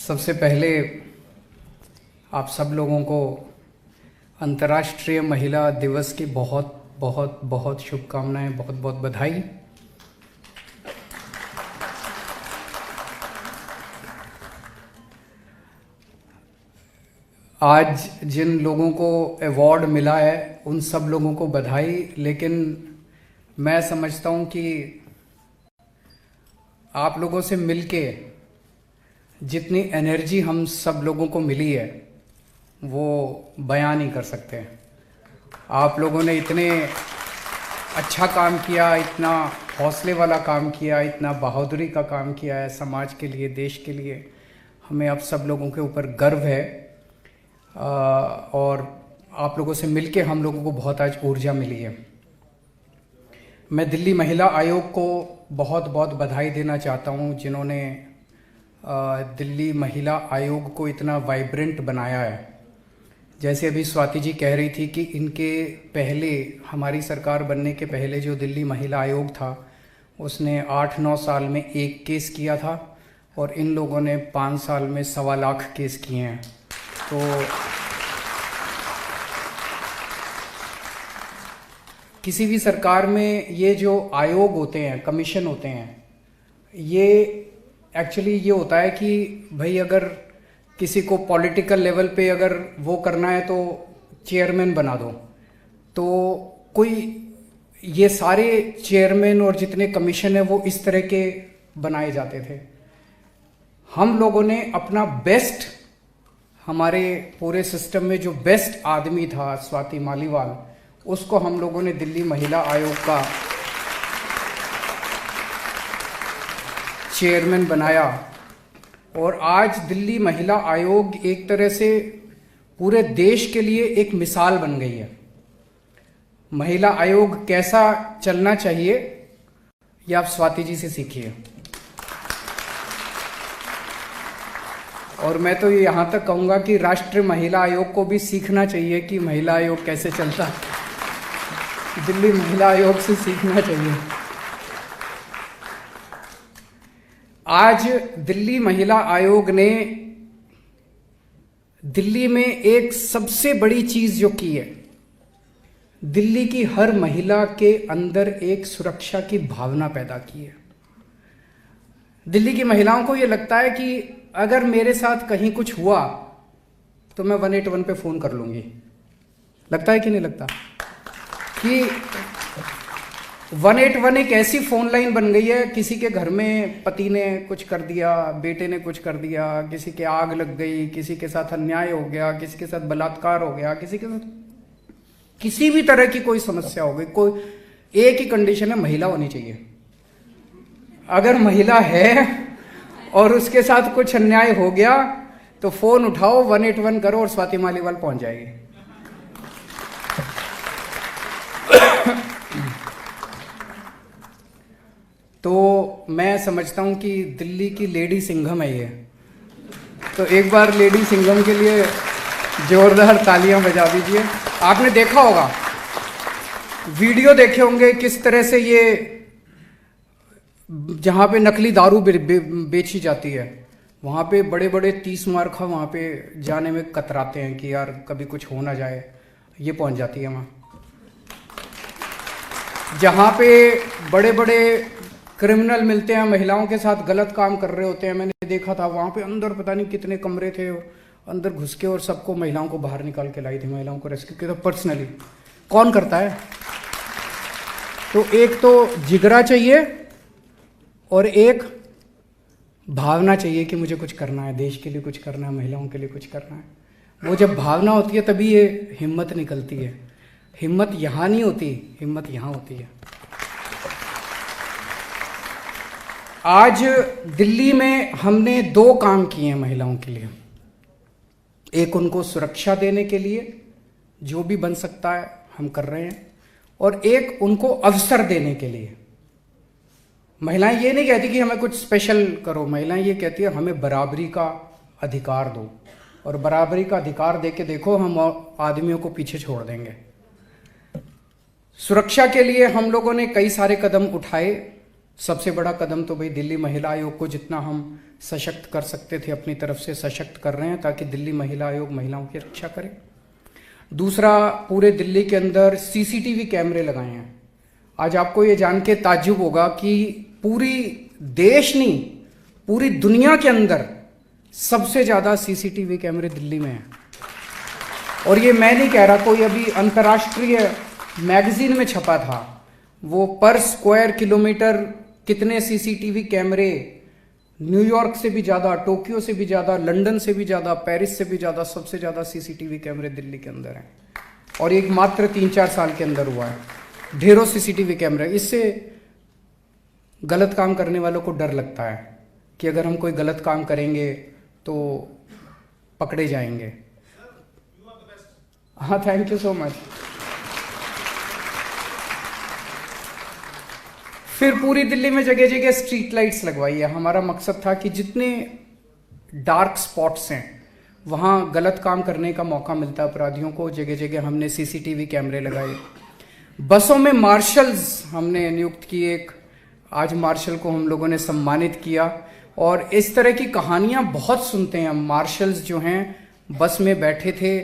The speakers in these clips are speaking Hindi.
सबसे पहले आप सब लोगों को अंतर्राष्ट्रीय महिला दिवस की बहुत बहुत बहुत शुभकामनाएं, बहुत बहुत बधाई। आज जिन लोगों को अवार्ड मिला है उन सब लोगों को बधाई, लेकिन मैं समझता हूं कि आप लोगों से मिलके जितनी एनर्जी हम सब लोगों को मिली है वो बयान नहीं कर सकते। आप लोगों ने इतने अच्छा काम किया, इतना हौसले वाला काम किया, इतना बहादुरी का काम किया है समाज के लिए, देश के लिए। हमें अब सब लोगों के ऊपर गर्व है और आप लोगों से मिलके हम लोगों को बहुत आज ऊर्जा मिली है। मैं दिल्ली महिला आयोग को बहुत बहुत बधाई देना चाहता हूं, जिन्होंने दिल्ली महिला आयोग को इतना वाइब्रेंट बनाया है। जैसे अभी स्वाति जी कह रही थी कि इनके पहले, हमारी सरकार बनने के पहले जो दिल्ली महिला आयोग था उसने 8-9 साल में 1 केस किया था और इन लोगों ने 5 साल में 1.25 लाख केस किए हैं। तो किसी भी सरकार में ये जो आयोग होते हैं, कमीशन होते हैं, ये एक्चुअली ये होता है कि भाई अगर किसी को पॉलिटिकल लेवल पे अगर वो करना है तो चेयरमैन बना दो। तो कोई ये सारे चेयरमैन और जितने कमीशन है वो इस तरह के बनाए जाते थे। हम लोगों ने अपना बेस्ट, हमारे पूरे सिस्टम में जो बेस्ट आदमी था स्वाति मालीवाल, उसको हम लोगों ने दिल्ली महिला आयोग का चेयरमैन बनाया और आज दिल्ली महिला आयोग एक तरह से पूरे देश के लिए एक मिसाल बन गई है। महिला आयोग कैसा चलना चाहिए ये आप स्वाति जी से सीखिए। और मैं तो यहां तक कहूंगा कि राष्ट्रीय महिला आयोग को भी सीखना चाहिए कि महिला आयोग कैसे चलता है। दिल्ली महिला आयोग से सीखना चाहिए। आज दिल्ली महिला आयोग ने दिल्ली में एक सबसे बड़ी चीज जो की है, दिल्ली की हर महिला के अंदर एक सुरक्षा की भावना पैदा की है। दिल्ली की महिलाओं को यह लगता है कि अगर मेरे साथ कहीं कुछ हुआ तो मैं 181 पे फोन कर लूंगी। लगता है कि नहीं लगता कि 181 एक ऐसी फोन लाइन बन गई है। किसी के घर में पति ने कुछ कर दिया, बेटे ने कुछ कर दिया, किसी के आग लग गई, किसी के साथ अन्याय हो गया, किसी के साथ बलात्कार हो गया, किसी के साथ किसी भी तरह की कोई समस्या हो गई, कोई एक ही कंडीशन है, महिला होनी चाहिए। अगर महिला है और उसके साथ कुछ अन्याय हो गया तो फोन उठाओ, 181 करो और स्वाति मालीवाल पहुंच जाएगी। तो मैं समझता हूं कि दिल्ली की लेडी सिंघम है ये। तो एक बार लेडी सिंघम के लिए जोरदार तालियां बजा दीजिए। आपने देखा होगा, वीडियो देखे होंगे किस तरह से ये जहां पे नकली दारू बेची जाती है, वहां पे बड़े बड़े 30 मार्खा वहां पे जाने में कतराते हैं कि यार कभी कुछ हो ना जाए। ये पहुंच जाती है वहां। जहां पे बड़े बड़े क्रिमिनल मिलते हैं, महिलाओं के साथ गलत काम कर रहे होते हैं, मैंने देखा था वहां पे अंदर पता नहीं कितने कमरे थे, अंदर घुस के और सबको, महिलाओं को बाहर निकाल के लाई थी, महिलाओं को रेस्क्यू किया था पर्सनली। कौन करता है? तो एक तो जिगरा चाहिए और एक भावना चाहिए कि मुझे कुछ करना है, देश के लिए कुछ करना है, महिलाओं के लिए कुछ करना है। वो जब भावना होती है तभी ये हिम्मत निकलती है। हिम्मत यहां नहीं होती, हिम्मत यहां होती है। आज दिल्ली में हमने 2 काम किए हैं महिलाओं के लिए। एक उनको सुरक्षा देने के लिए जो भी बन सकता है हम कर रहे हैं, और एक उनको अवसर देने के लिए। महिलाएं ये नहीं कहती कि हमें कुछ स्पेशल करो, महिलाएं ये कहती है हमें बराबरी का अधिकार दो, और बराबरी का अधिकार देके देखो हम आदमियों को पीछे छोड़ देंगे। सुरक्षा के लिए हम लोगों ने कई सारे कदम उठाए। सबसे बड़ा कदम तो भाई दिल्ली महिला आयोग को जितना हम सशक्त कर सकते थे अपनी तरफ से सशक्त कर रहे हैं, ताकि दिल्ली महिला आयोग महिलाओं की रक्षा करे। दूसरा, पूरे दिल्ली के अंदर सीसीटीवी कैमरे लगाए हैं। आज आपको ये जान के ताज्जुब होगा कि पूरी देश नहीं, पूरी दुनिया के अंदर सबसे ज़्यादा सीसीटीवी कैमरे दिल्ली में हैं। और ये मैं नहीं कह रहा, कोई अभी अंतर्राष्ट्रीय मैगजीन में छपा था, वो पर स्क्वायर किलोमीटर कितने सीसीटीवी कैमरे, न्यूयॉर्क से भी ज़्यादा, टोक्यो से भी ज़्यादा, लंदन से भी ज़्यादा, पेरिस से भी ज़्यादा, सबसे ज़्यादा सीसीटीवी कैमरे दिल्ली के अंदर हैं। और एक मात्र 3-4 साल के अंदर हुआ है, ढेरों सीसीटीवी कैमरे। इससे गलत काम करने वालों को डर लगता है कि अगर हम कोई गलत काम करेंगे तो पकड़े जाएंगे। हाँ, थैंक यू सो मच। फिर पूरी दिल्ली में जगह जगह स्ट्रीट लाइट्स लगवाई है। हमारा मकसद था कि जितने डार्क स्पॉट्स हैं, वहाँ गलत काम करने का मौका मिलता है अपराधियों को, जगह जगह हमने सीसीटीवी कैमरे लगाए। बसों में मार्शल्स हमने नियुक्त किए, आज मार्शल को हम लोगों ने सम्मानित किया। और इस तरह की कहानियाँ बहुत सुनते हैं हम। मार्शल्स जो हैं बस में बैठे थे,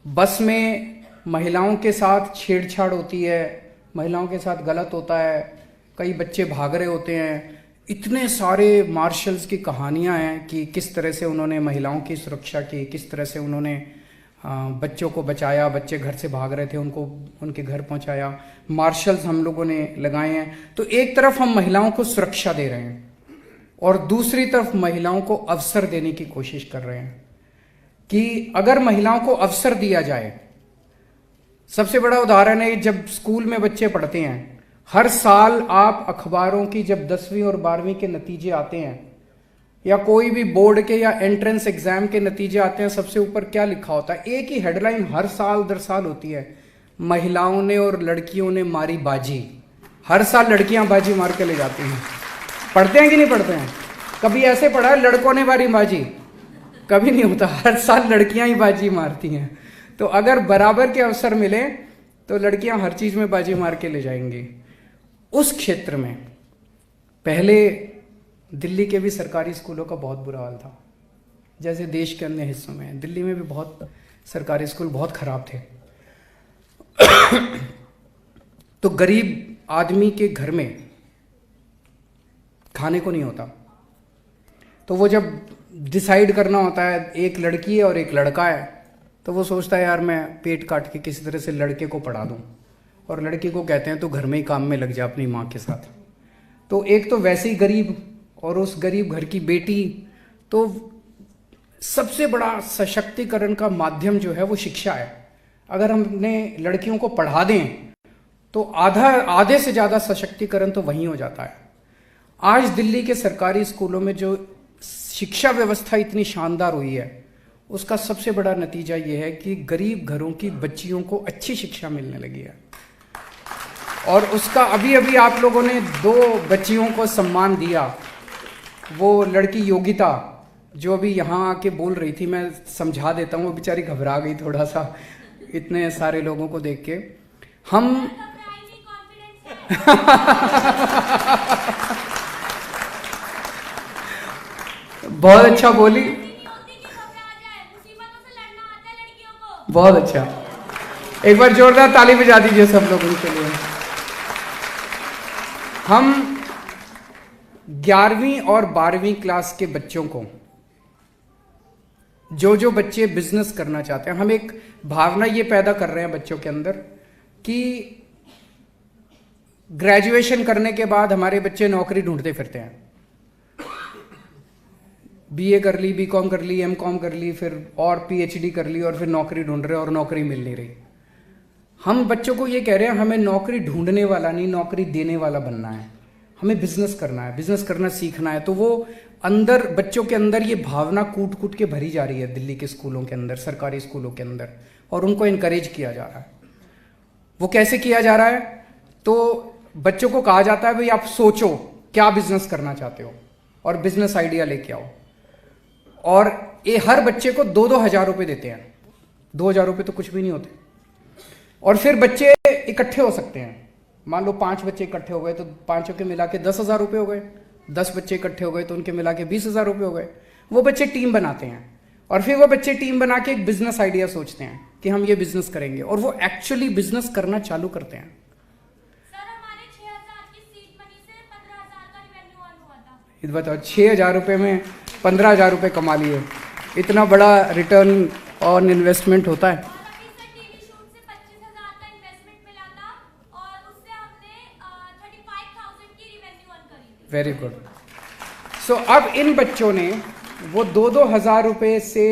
बस में महिलाओं के साथ छेड़छाड़ होती है, महिलाओं के साथ गलत होता है, कई बच्चे भाग रहे होते हैं। इतने सारे मार्शल्स की कहानियां हैं कि किस तरह से उन्होंने महिलाओं की सुरक्षा की, किस तरह से उन्होंने बच्चों को बचाया, बच्चे घर से भाग रहे थे उनको उनके घर पहुंचाया। मार्शल्स हम लोगों ने लगाए हैं। तो एक तरफ हम महिलाओं को सुरक्षा दे रहे हैं और दूसरी तरफ महिलाओं को अवसर देने की कोशिश कर रहे हैं कि अगर महिलाओं को अवसर दिया जाए। सबसे बड़ा उदाहरण है, जब स्कूल में बच्चे पढ़ते हैं, हर साल आप अखबारों की जब 10वीं और 12वीं के नतीजे आते हैं या कोई भी बोर्ड के या एंट्रेंस एग्जाम के नतीजे आते हैं, सबसे ऊपर क्या लिखा होता है? एक ही हेडलाइन हर साल दर साल होती है, महिलाओं ने और लड़कियों ने मारी बाजी। हर साल लड़कियां बाजी मार के ले जाती हैं। पढ़ते हैं कि नहीं पढ़ते हैं? कभी ऐसे पढ़ा है लड़कों ने मारी बाजी? कभी नहीं होता, हर साल लड़कियां ही बाजी मारती हैं। तो अगर बराबर के अवसर मिले तो लड़कियां हर चीज में बाजी मार के ले जाएंगी। उस क्षेत्र में पहले दिल्ली के भी सरकारी स्कूलों का बहुत बुरा हाल था, जैसे देश के अन्य हिस्सों में। दिल्ली में भी बहुत सरकारी स्कूल बहुत खराब थे। तो गरीब आदमी के घर में खाने को नहीं होता, तो वो जब डिसाइड करना होता है, एक लड़की है और एक लड़का है, तो वो सोचता है यार मैं पेट काट के किसी तरह से लड़के को पढ़ा दूं, और लड़की को कहते हैं तो घर में ही काम में लग जा अपनी माँ के साथ। तो एक तो वैसे ही गरीब, और उस गरीब घर की बेटी। तो सबसे बड़ा सशक्तिकरण का माध्यम जो है वो शिक्षा है। अगर हमने लड़कियों को पढ़ा दें तो आधे से ज़्यादा सशक्तिकरण तो वहीं हो जाता है। आज दिल्ली के सरकारी स्कूलों में जो शिक्षा व्यवस्था इतनी शानदार हुई है, उसका सबसे बड़ा नतीजा ये है कि गरीब घरों की बच्चियों को अच्छी शिक्षा मिलने लगी है। और उसका अभी अभी आप लोगों ने 2 बच्चियों को सम्मान दिया। वो लड़की योगिता जो अभी यहाँ आके बोल रही थी, मैं समझा देता हूँ, वो बेचारी घबरा गई थोड़ा सा इतने सारे लोगों को देख के। हम बहुत अच्छा बोली, बहुत अच्छा। एक बार जोरदार ताली बजा दीजिए सब लोग उनके लिए। हम 11वीं और 12वीं क्लास के बच्चों को, जो बच्चे बिजनेस करना चाहते हैं, हम एक भावना ये पैदा कर रहे हैं बच्चों के अंदर कि ग्रेजुएशन करने के बाद हमारे बच्चे नौकरी ढूंढते फिरते हैं। बीए कर ली, बीकॉम कर ली, एमकॉम कर ली, फिर और पीएचडी कर ली, और फिर नौकरी ढूंढ रहे हैं और नौकरी मिल नहीं रही। हम बच्चों को ये कह रहे हैं हमें नौकरी ढूंढने वाला नहीं, नौकरी देने वाला बनना है। हमें बिजनेस करना है, बिजनेस करना सीखना है। तो वो अंदर बच्चों के अंदर ये भावना कूट कूट के भरी जा रही है दिल्ली के स्कूलों के अंदर, सरकारी स्कूलों के अंदर, और उनको इनकरेज किया जा रहा है। वो कैसे किया जा रहा है? तो बच्चों को कहा जाता है भाई आप सोचो क्या बिजनेस करना चाहते हो और बिजनेस आइडिया लेके आओ, और ये हर बच्चे को 2-2 हज़ार रुपये देते हैं। 2 हज़ार रुपये तो कुछ भी नहीं होते। और फिर बच्चे इकट्ठे हो सकते हैं। मान लो 5 बच्चे इकट्ठे हो गए तो 5 के मिला के 10,000 रुपये हो गए। 10 बच्चे इकट्ठे हो गए तो उनके मिला के 20,000 रुपये हो गए। वो बच्चे टीम बनाते हैं और फिर वो बच्चे टीम बना के एक बिजनेस आइडिया सोचते हैं कि हम ये बिजनेस करेंगे, और वो एक्चुअली बिजनेस करना चालू करते हैं। सर हमारे 6,000 की सीड मनी से 15,000 का रिवेन्यू अर्न हुआ था। ये बताओ, 6,000 रुपये में 15,000 रुपये कमा लिए, इतना बड़ा रिटर्न ऑन इन्वेस्टमेंट होता है। और अभी सर टीवी शूट से 25,000 का इन्वेस्टमेंट मिला था और उससे हमने 35,000 की रिवेन्यू अर्न करी थी। Very good. सो अब इन बच्चों ने वो 2-2 हज़ार रुपये से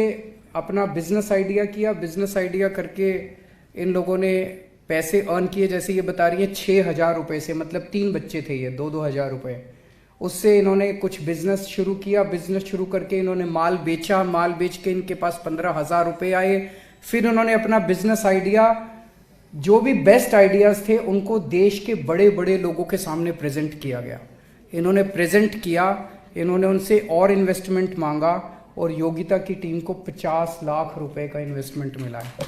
अपना बिजनेस आइडिया किया, बिजनेस आइडिया करके इन लोगों ने पैसे अर्न किए। जैसे ये बता रही है 6,000 रुपये से, मतलब 3 बच्चे थे ये, 2-2 हज़ार रुपये, उससे इन्होंने कुछ बिजनेस शुरू किया। बिजनेस शुरू करके इन्होंने माल बेचा, माल बेच के इनके पास 15,000 रुपये आए। फिर उन्होंने अपना बिजनेस आइडिया, जो भी बेस्ट आइडियाज़ थे, उनको देश के बड़े बड़े लोगों के सामने प्रेजेंट किया गया। इन्होंने प्रेजेंट किया, इन्होंने उनसे और इन्वेस्टमेंट मांगा और योगिता की टीम को 50 लाख रुपए का इन्वेस्टमेंट मिला है।